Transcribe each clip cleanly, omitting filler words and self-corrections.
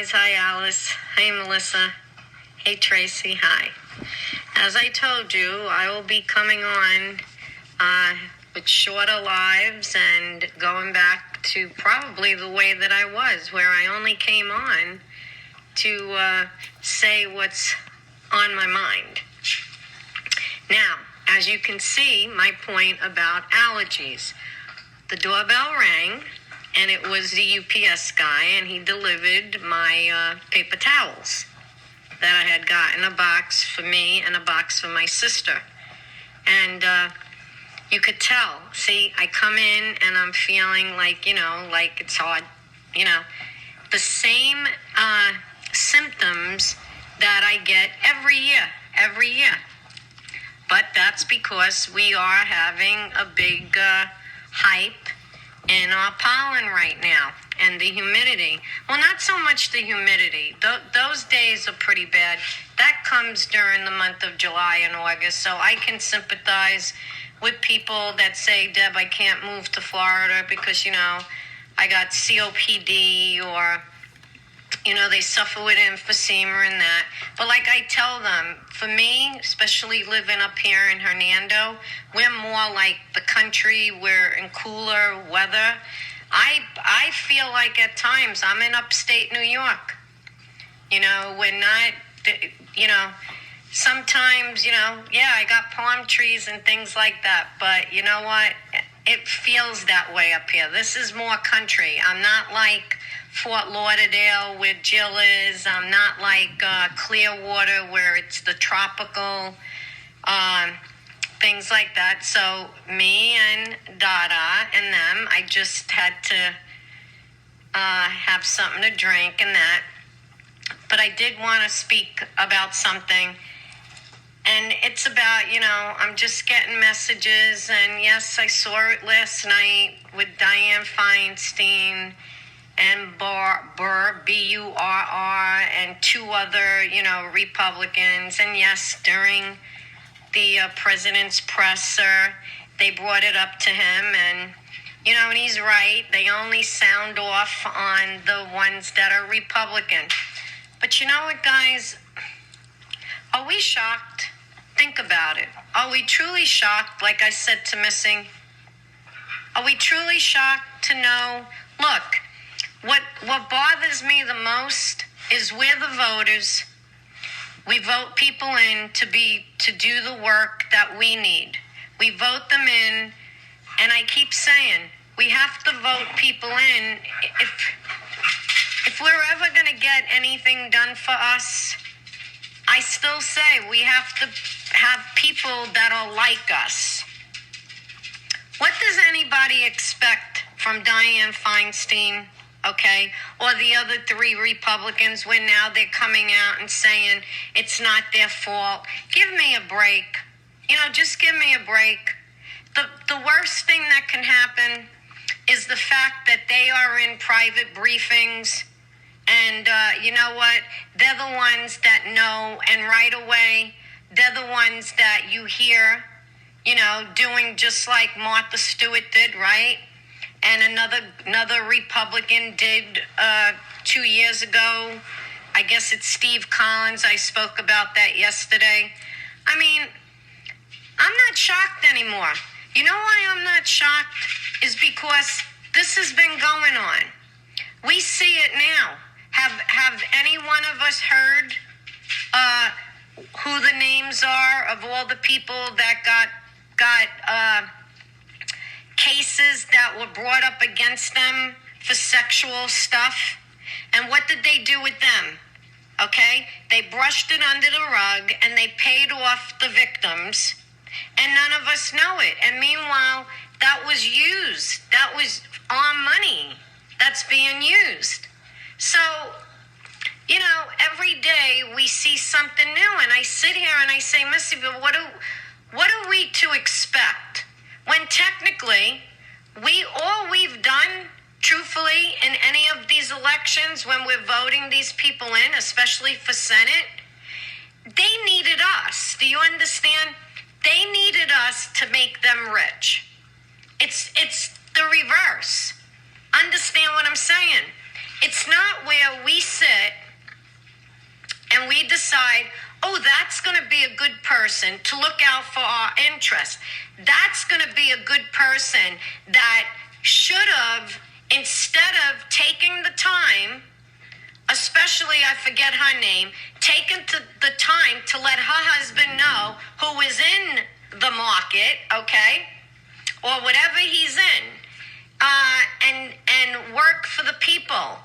guys. Hi, Alice. Hey, Melissa. Hey, Tracy. Hi. As I told you, I will be coming on with shorter lives and going back to probably the way that I was, where I only came on to say what's on my mind. Now, as you can see, my point about allergies. The doorbell rang, and it was the UPS guy, and he delivered my paper towels that I had gotten, a box for me and a box for my sister. And you could tell. See, I come in and I'm feeling like, like it's hard, the same symptoms that I get every year. But that's because we are having a big hype in our pollen right now and the humidity. Well, not so much the humidity. Those days are pretty bad. That comes during the month of July and August, so I can sympathize with people that say, Deb, I can't move to Florida because, I got COPD or, they suffer with emphysema and that. But like I tell them, for me, especially living up here in Hernando, we're more like the country. We're in cooler weather. I feel like at times I'm in upstate New York. We're not, sometimes, I got palm trees and things like that. But you know what? It feels that way up here. This is more country. I'm not like Fort Lauderdale where Jill is. I'm not like Clearwater where it's the tropical things like that. So me and Dada and them, I just had to have something to drink and that. But I did want to speak about something. And it's about, I'm just getting messages. And yes, I saw it last night with Dianne Feinstein and Burr, B-U-R-R, and two other, Republicans. And yes, during the president's presser, they brought it up to him. And, and he's right. They only sound off on the ones that are Republican. But you know what, guys? Are we shocked? Think about it. Are we truly shocked, like I said to Missing? Are we truly shocked to know, look, what bothers me the most is we're the voters. We vote people in to do the work that we need. We vote them in, and I keep saying, we have to vote people in. If we're ever going to get anything done for us, I still say we have to have people that are like us. What does anybody expect from Dianne Feinstein, okay, or the other three Republicans when now they're coming out and saying it's not their fault? Give me a break. Just give me a break. The worst thing that can happen is the fact that they are in private briefings. And you know what? They're the ones that know, and right away, they're the ones that you hear, doing just like Martha Stewart did, right? And another Republican did 2 years ago. I guess it's Steve Collins. I spoke about that yesterday. I mean, I'm not shocked anymore. You know why I'm not shocked? Is because this has been going on. We see it now. Have any one of us heard who the names are of all the people that got cases that were brought up against them for sexual stuff? And what did they do with them? Okay? They brushed it under the rug and they paid off the victims, and none of us know it. And meanwhile, that was used. That was our money that's being used. So, every day we see something new, and I sit here and I say, Missy, but what are we to expect? When technically, all we've done, truthfully, in any of these elections, when we're voting these people in, especially for Senate, they needed us. Do you understand? They needed us to make them rich. It's the reverse. Understand what I'm saying? It's not where we sit person to look out for our interests. That's going to be a good person that should have, instead of taking the time, especially, I forget her name, taken the time to let her husband know who is in the market, okay, or whatever he's in, and work for the people.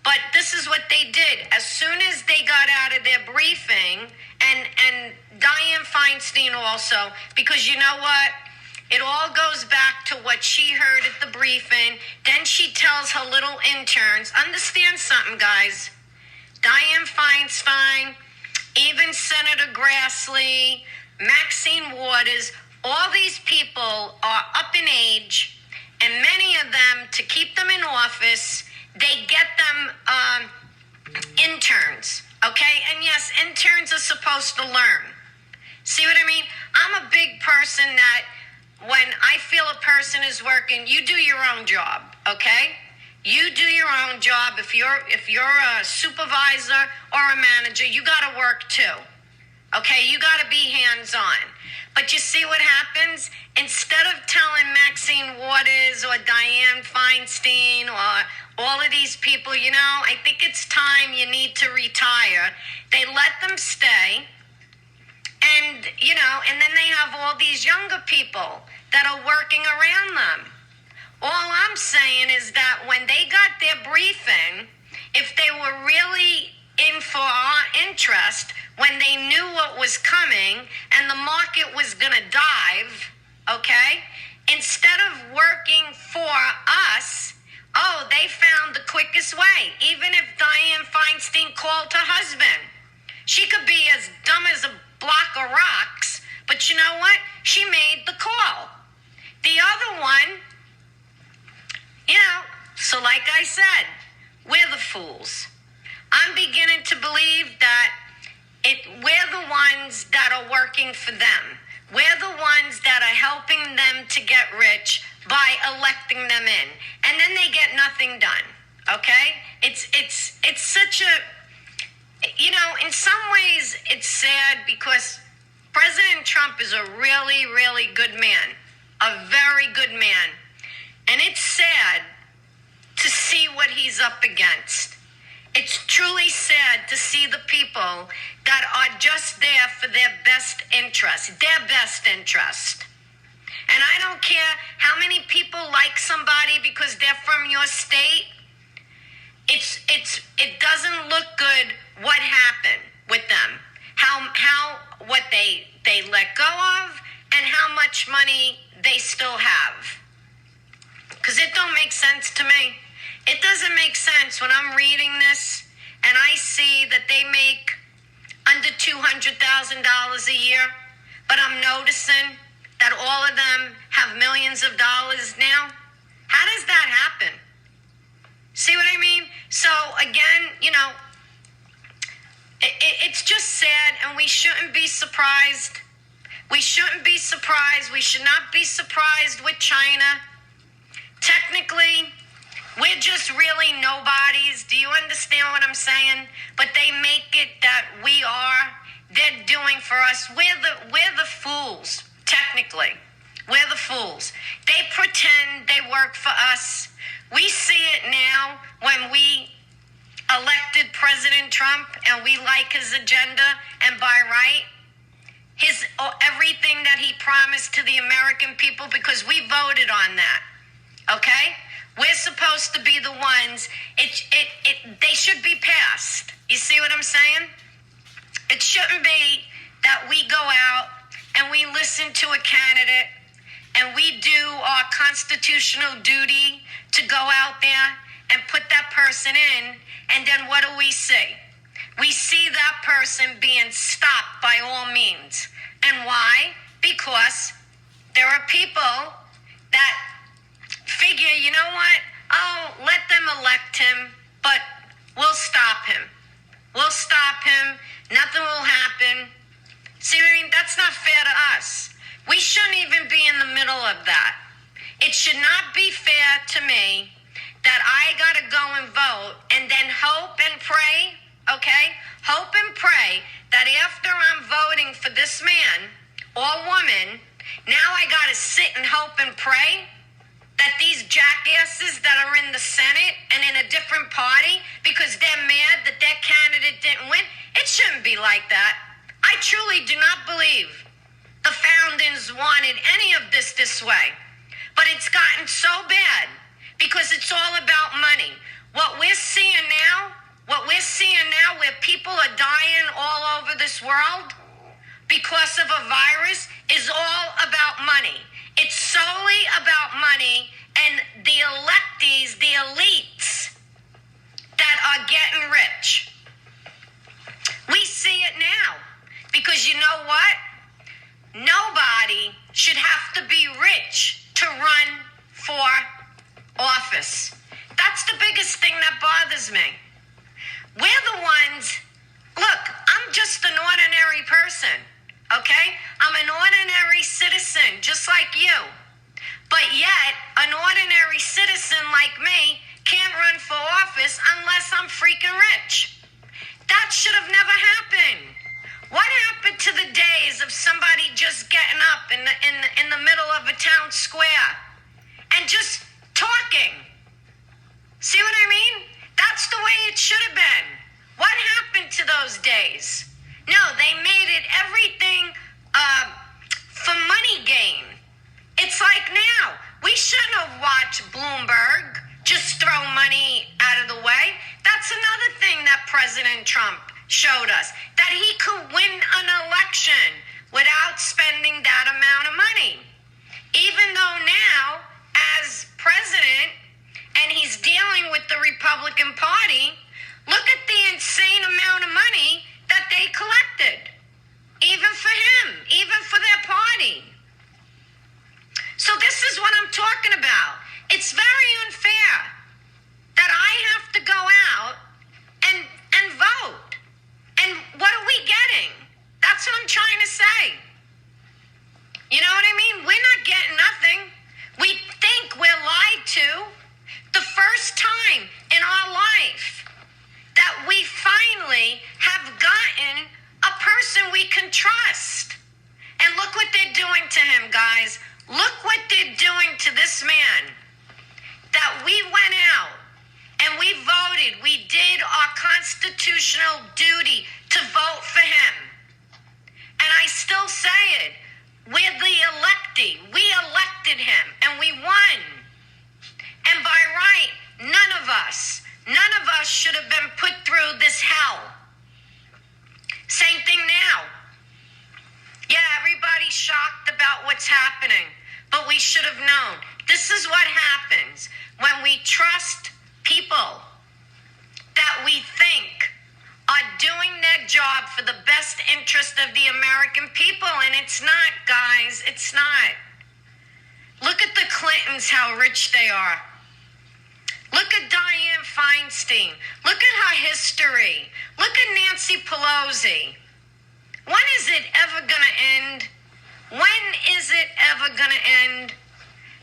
But this is what they did. As soon as they got out of their briefing, and Dianne Feinstein also, because you know what? It all goes back to what she heard at the briefing. Then she tells her little interns, understand something, guys. Dianne Feinstein, even Senator Grassley, Maxine Waters, all these people are up in age, and many of them, to keep them in office, they get them interns, okay? And yes, interns are supposed to learn. See what I mean? I'm a big person that when I feel a person is working, you do your own job, okay? You do your own job. If you're a supervisor or a manager, you got to work too. Okay, you got to be hands-on. But you see what happens? Instead of telling Maxine Waters or Dianne Feinstein or all of these people, you know, I think it's time you need to retire, they let them stay. And, you know, and then they have all these younger people that are working around them. All I'm saying is that when they got their briefing, if they were really in for our interest, when they knew what was coming and the market was going to dive, okay, instead of working for us, oh, they found the quickest way. Even if Dianne Feinstein called her husband, she could be as dumb as a block of rocks, but you know what? She made the call. The other one, you know, so like I said, we're the fools. I'm beginning to believe that we're the ones that are working for them. We're the ones that are helping them to get rich by electing them in. And then they get nothing done, okay? It's such a, you know, in some ways it's sad because President Trump is a really, really good man, a very good man. And it's sad to see what he's up against. It's truly sad to see the people that are just there for their best interest, And I don't care how many people like somebody because they're from your state. It doesn't look good what happened with them. What they let go of and how much money they still have. Because it don't make sense to me. It doesn't make sense when I'm reading this and I see that they make under $200,000 a year, but I'm noticing that all of them have millions of dollars now. How does that happen? See what I mean? So again, you know, it's just sad, and we shouldn't be surprised. We shouldn't be surprised. We should not be surprised with China. Technically, we're just really nobodies. Do you understand what I'm saying? But they make it that they're doing for us. We're the fools, technically. We're the fools. They pretend they work for us. We see it now when we elected President Trump and we like his agenda, and by right, everything that he promised to the American people, because we voted on that. Okay? We're supposed to be the ones. They should be passed. You see what I'm saying? It shouldn't be that we go out and we listen to a candidate and we do our constitutional duty to go out there and put that person in, and then what do we see? We see that person being stopped by all means. And why? Because there are people that figure, you know what? Oh, let them elect him, but we'll stop him. We'll stop him. Nothing will happen. See what I mean? That's not fair to us. We shouldn't even be in the middle of that. It should not be fair to me that I got to go and vote and then hope and pray, okay? Hope and pray that after I'm voting for this man or woman, now I got to sit and hope and pray that these jackasses that are in the Senate and in a different party, because they're mad that their candidate didn't win? It shouldn't be like that. I truly do not believe the founders wanted any of this way. But it's gotten so bad because it's all about money. What we're seeing now, where people are dying all over this world because of a virus, is all about money. It's solely about money and the electees, the elites that are getting rich. We see it now because you know what? Nobody should have to be rich to run for office. That's the biggest thing that bothers me. We're the ones, look, I'm just an ordinary person, okay? I'm an ordinary citizen, just like you. But yet, an ordinary citizen like me can't run for office unless I'm freaking rich. That should have never happened. What happened to the days of somebody just getting up in the middle of a town square and just talking? See what I mean? That's the way it should have been. What happened to those days? No, they made it everything for money gain. It's like now, we shouldn't have watched Bloomberg just throw money out of the way. That's another thing that President Trump showed us, that he could win an election without spending that amount of money. Even though now, as president, and he's dealing with the Republican Party, look at the insane amount of money that they collected. Even for him, even for their party. So this is what I'm talking about. It's very unfair that I have to go out and vote. And what are we getting? That's what I'm trying to say. You know what I mean? We're not getting nothing. We think we're lied to. The first time in our life that we finally have gotten a person we can trust. And look what they're doing to him, guys. Look what they're doing to this man. That we went out and we voted. We did our constitutional duty to vote for him. And I still say it. We're the electee. We elected him and we won. And by right, none of us should have been put through this hell. Same thing now. Yeah, everybody's shocked about what's happening, but we should have known. This is what happens when we trust people that we think are doing their job for the best interest of the American people, and it's not, guys. It's not. Look at the Clintons, how rich they are. Look at Dianne Feinstein. Look at her history. Look at Nancy Pelosi. When is it ever going to end? When is it ever going to end?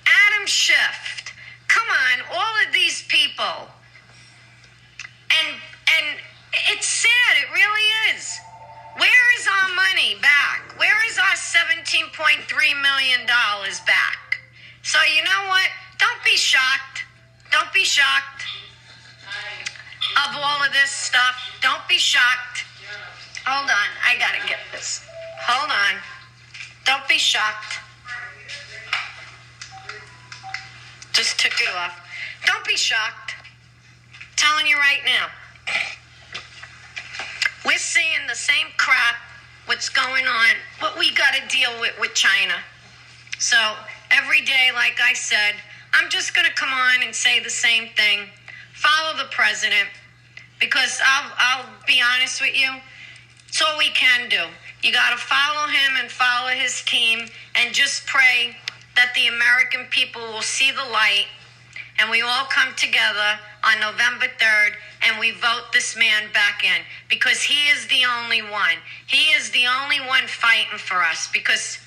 Adam Schiff. Come on, all of these people. And it's sad, it really is. Where is our money back? Where is our $17.3 million back? So you know what? Don't be shocked. Don't be shocked of all of this stuff. Don't be shocked. Hold on, I gotta get this. Hold on. Don't be shocked. Just took it off. Don't be shocked. I'm telling you right now. We're seeing the same crap, what's going on, what we gotta deal with China. So every day, like I said, I'm just going to come on and say the same thing. Follow the president, because I'll be honest with you, it's all we can do. You got to follow him and follow his team and just pray that the American people will see the light and we all come together on November 3rd and we vote this man back in, because he is the only one. He is the only one fighting for us, because,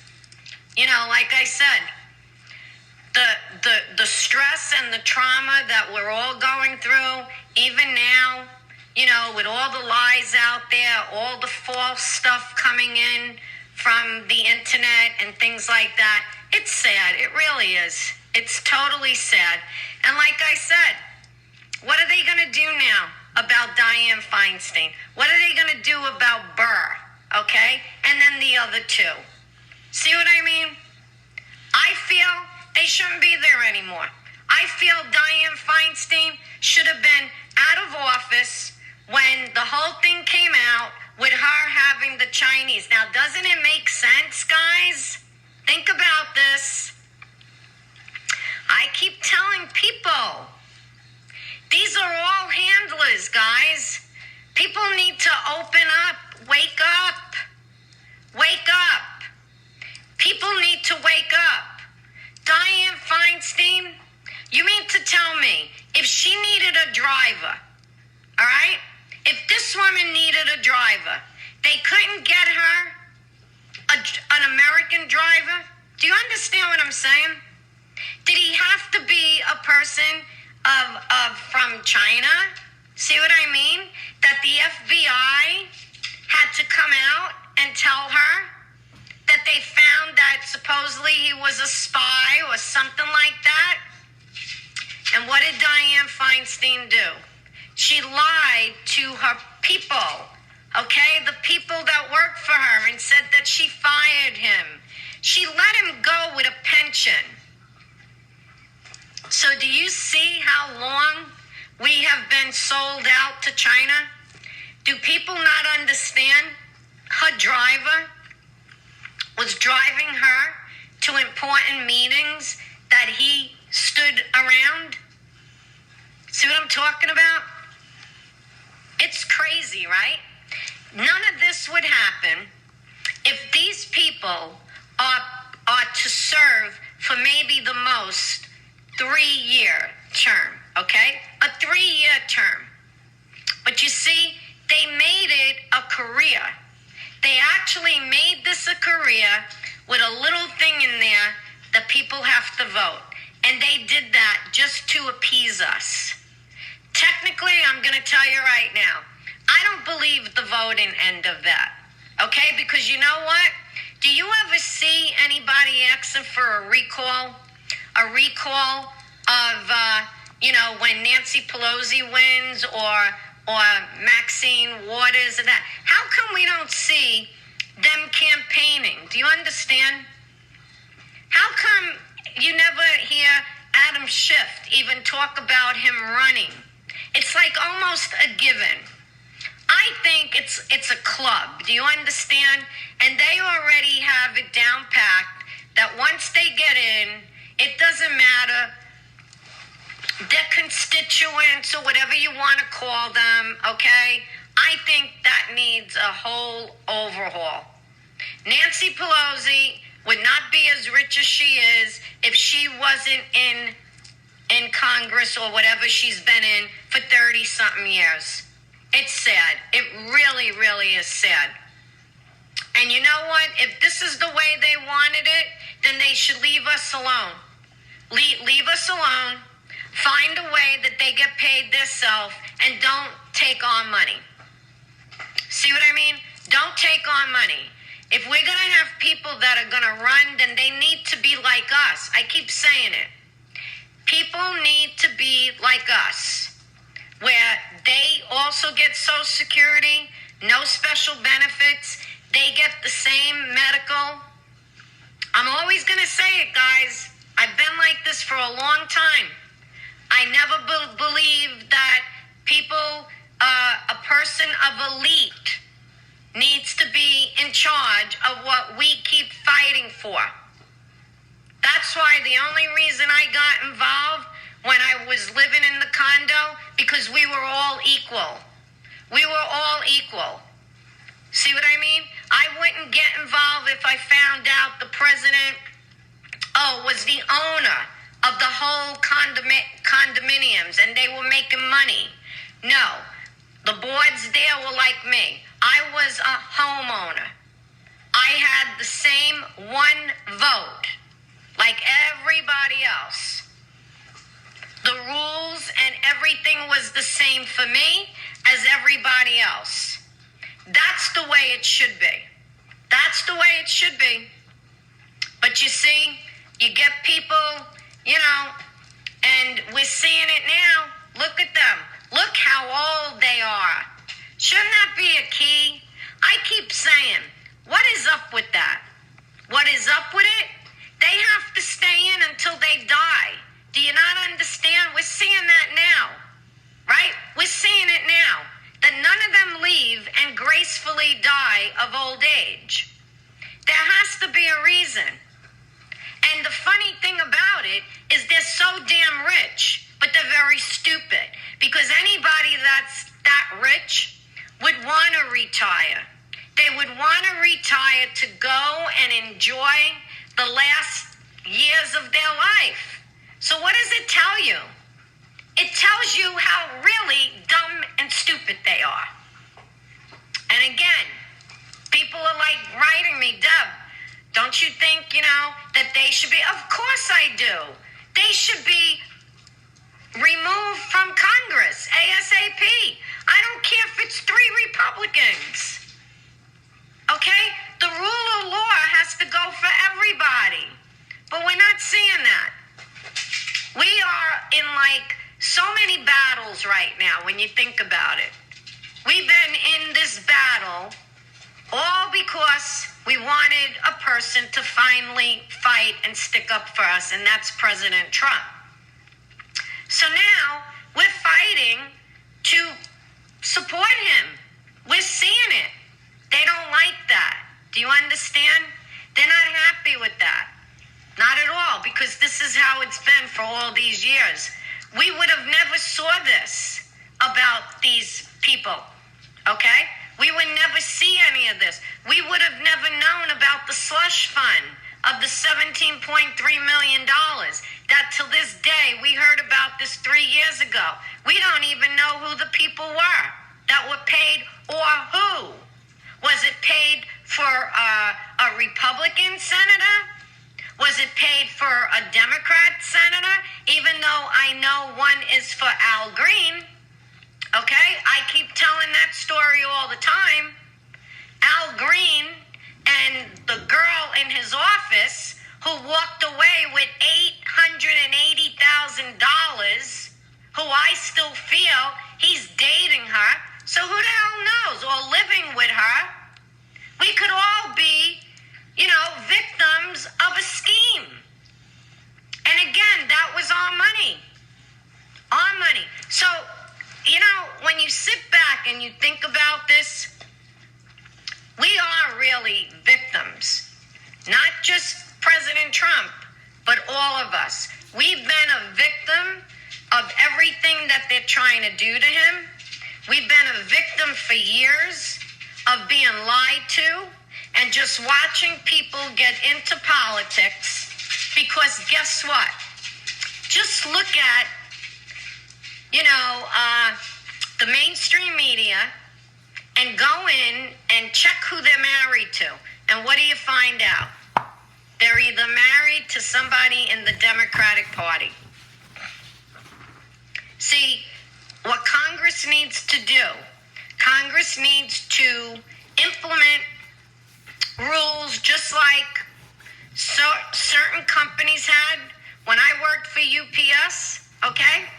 you know, like I said, the stress and the trauma that we're all going through, even now, with all the lies out there, all the false stuff coming in from the internet and things like that. It's sad. It really is. It's totally sad. And like I said, what are they going to do now about Dianne Feinstein? What are they going to do about Burr? Okay? And then the other two. See what I mean? I feel they shouldn't be there anymore. I feel Dianne Feinstein should have been out of office when the whole thing came out with her having the Chinese. Now, doesn't it make sense, guys? Think about this. I keep telling people, these are all handlers, guys. People need to open up, wake up. Wake up. People need to wake up. Dianne Feinstein, you mean to tell me if she needed a driver, all right? If this woman needed a driver, they couldn't get her an American driver? Do you understand what I'm saying? Did he have to be a person from China? See what I mean? That the FBI had to come out and tell her that they found that supposedly he was a spy or something like that? And what did Dianne Feinstein do? She lied to her people, okay? The people that worked for her, and said that she fired him. She let him go with a pension. So do you see how long we have been sold out to China? Do people not understand? Her driver was driving her to important meetings that he stood around. See what I'm talking about? It's crazy, right? None of this would happen if these people are to serve for maybe the most 3-year term, okay? A 3-year term. But you see, they made it a career. They actually made this a career with a little thing in there that people have to vote. And they did that just to appease us. Technically, I'm going to tell you right now, I don't believe the voting end of that. Okay? Because you know what? Do you ever see anybody asking for a recall? A recall of, when Nancy Pelosi wins or Maxine Waters and that. How come we don't see them campaigning? Do you understand? How come you never hear Adam Schiff even talk about him running? It's like almost a given. I think it's a club. Do you understand? And they already have it down packed that once they get in, it doesn't matter their constituents or whatever you want to call them, okay? I think that needs a whole overhaul. Nancy Pelosi would not be as rich as she is if she wasn't in Congress or whatever she's been in for 30-something years. It's sad. It really, really is sad. And you know what? If this is the way they wanted it, then they should leave us alone. Leave us alone. Find a way that they get paid themselves and don't take on money. See what I mean? Don't take on money. If we're going to have people that are going to run, then they need to be like us. I keep saying it. People need to be like us, where they also get Social Security, no special benefits. They get the same medical. I'm always going to say it, guys. I've been like this for a long time. I never believed that people, a person of elite, needs to be in charge of what we keep fighting for. That's why the only reason I got involved when I was living in the condo, because we were all equal. We were all equal. See what I mean? I wouldn't get involved if I found out the president, was the owner of the whole condominiums and they were making money. No, the boards there were like me. I was a homeowner. I had the same one vote like everybody else. The rules and everything was the same for me as everybody else. That's the way it should be. That's the way it should be. But you see, you get people, and we're seeing it now. Look at them. Look how old they are. Shouldn't that be a key? I keep saying, what is up with that? What is up with it? They have to stay in until they die. Do you not understand? We're seeing that now, right? We're seeing it now, that none of them leave and gracefully die of old age. There has to be a reason. And the funny thing about it is they're so damn rich, but they're very stupid. Because anybody that's that rich would want to retire. They would want to retire to go and enjoy the last years of their life. So what does it tell you? It tells you how really dumb and stupid they are. And again, people are like writing me, Deb, don't you think, that they should be? Of course I do. They should be removed from Congress ASAP. I don't care if it's 3 Republicans. Okay? The rule of law has to go for everybody. But we're not seeing that. We are in so many battles right now when you think about it. We've been in this battle all because we wanted a person to finally fight and stick up for us, and that's President Trump. So now we're fighting to support him. We're seeing it. They don't like that. Do you understand? They're not happy with that. Not at all, because this is how it's been for all these years. We would have never saw this about these people, okay? We would never see any of this. We would have never known about the slush fund of the $17.3 million. That till this day, we heard about this 3 years ago. We don't even know who the people were that were paid or who. Was it paid for a Republican senator? Was it paid for a Democrat senator? Even though I know one is for Al Green. Okay? I keep telling that story all the time. Al Green and the girl in his office who walked away with $880,000, who I still feel he's dating her. So who the hell knows? Or living with her. We could all be, victims of a scheme. And again, that was our money. Our money. So, when you sit back and you think about this, we are really victims. Not just President Trump, but all of us. We've been a victim of everything that they're trying to do to him. We've been a victim for years of being lied to and just watching people get into politics, because guess what? Just look at, the mainstream media and go in and check who they're married to. And what do you find out? They're either married to somebody in the Democratic Party. See, what Congress needs to do, Congress needs to implement rules just like certain companies had. When I worked for UPS, okay?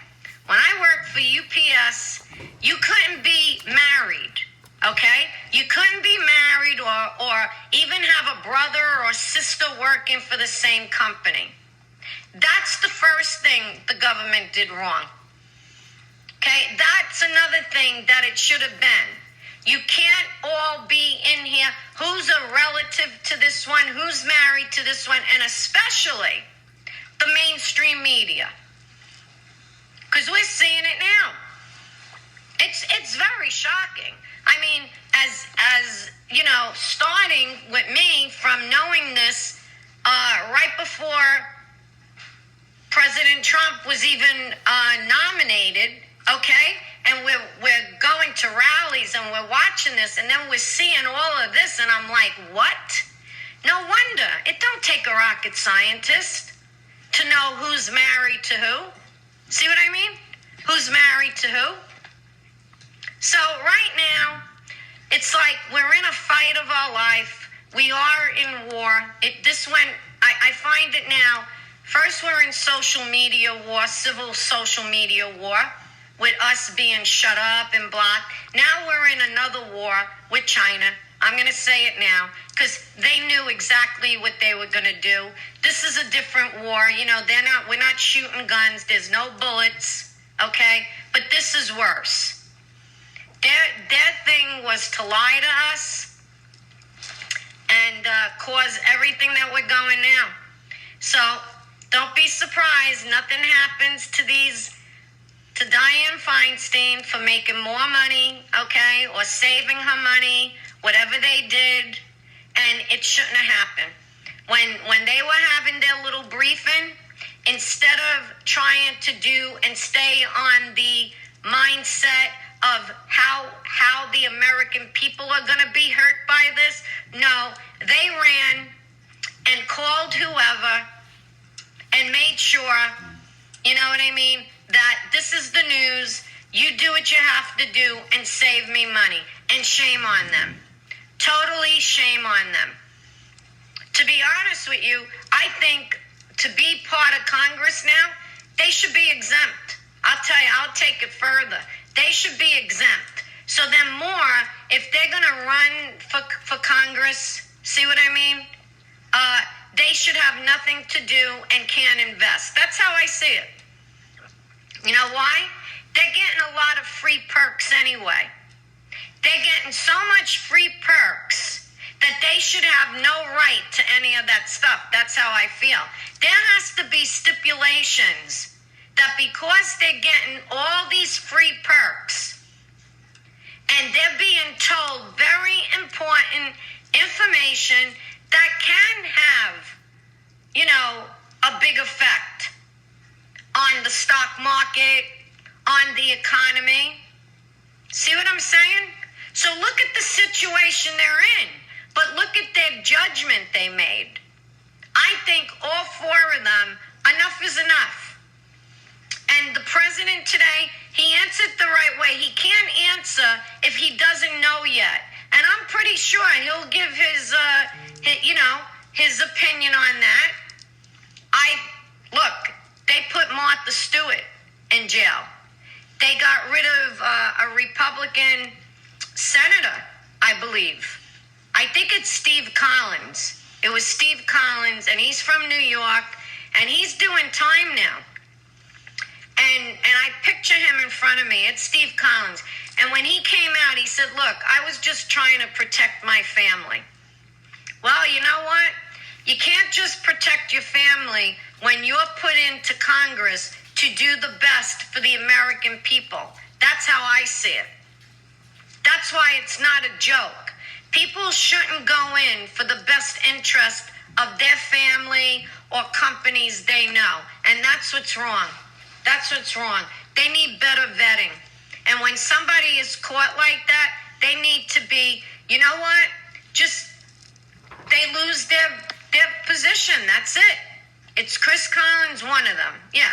When I worked for UPS, you couldn't be married, okay? You couldn't be married or even have a brother or sister working for the same company. That's the first thing the government did wrong. Okay, that's another thing that it should have been. You can't all be in here. Who's a relative to this one? Who's married to this one? And especially the mainstream media. Because we're seeing it now. It's very shocking. I mean, as starting with me from knowing this right before President Trump was even nominated, okay? And we're going to rallies and we're watching this, and then we're seeing all of this, and I'm like, what? No wonder. It don't take a rocket scientist to know who's married to who. See what I mean? Who's married to who? So right now, it's like we're in a fight of our life. We are in war. I find it now. First, we're in social media war, civil social media war, with us being shut up and blocked. Now we're in another war with China. I'm going to say it now because they knew exactly what they were going to do. This is a different war. You know, we're not shooting guns. There's no bullets, okay? But this is worse. Their thing was to lie to us and cause everything that we're going now. So don't be surprised. Nothing happens to Dianne Feinstein for making more money, okay, or saving her money, whatever they did, and it shouldn't have happened. When they were having their little briefing, instead of trying to do and stay on the mindset of how the American people are going to be hurt by this, no, they ran and called whoever and made sure, you know what I mean, that this is the news, you do what you have to do and save me money. And shame on them. Totally shame on them. To be honest with you, I think to be part of Congress now, they should be exempt. I'll tell you, I'll take it further. They should be exempt. So then more, if they're going to run for Congress, see what I mean? They should have nothing to do and can't invest. That's how I see it. You know why? They're getting a lot of free perks anyway. They're getting so much free perks that they should have no right to any of that stuff. That's how I feel. There has to be stipulations that because they're getting all these free perks and they're being told very important information that can have, you know, a big effect on the stock market, on the economy. See what I'm saying? So look at the situation they're in, but look at their judgment they made. I think all four of them, enough is enough. And the president today, he answered the right way. He can't answer if he doesn't know yet. And I'm pretty sure he'll give his opinion on that. Look, they put Martha Stewart in jail. They got rid of a Republican senator, I believe. I think it's Steve Collins. It was Steve Collins, and he's from New York, and he's doing time now. And I picture him in front of me. It's Steve Collins. And when he came out, he said, look, I was just trying to protect my family. Well, you know what? You can't just protect your family when you're put into Congress to do the best for the American people. That's how I see it. That's why it's not a joke. People shouldn't go in for the best interest of their family or companies they know. And that's what's wrong. That's what's wrong. They need better vetting. And when somebody is caught like that, they need to be, you know what? They lose their position. That's it. It's Chris Collins, one of them. Yeah.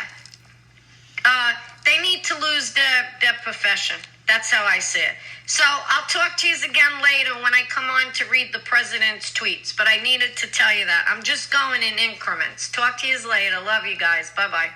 They need to lose their profession. That's how I see it. So I'll talk to you again later when I come on to read the president's tweets. But I needed to tell you that. I'm just going in increments. Talk to you later. Love you guys. Bye-bye.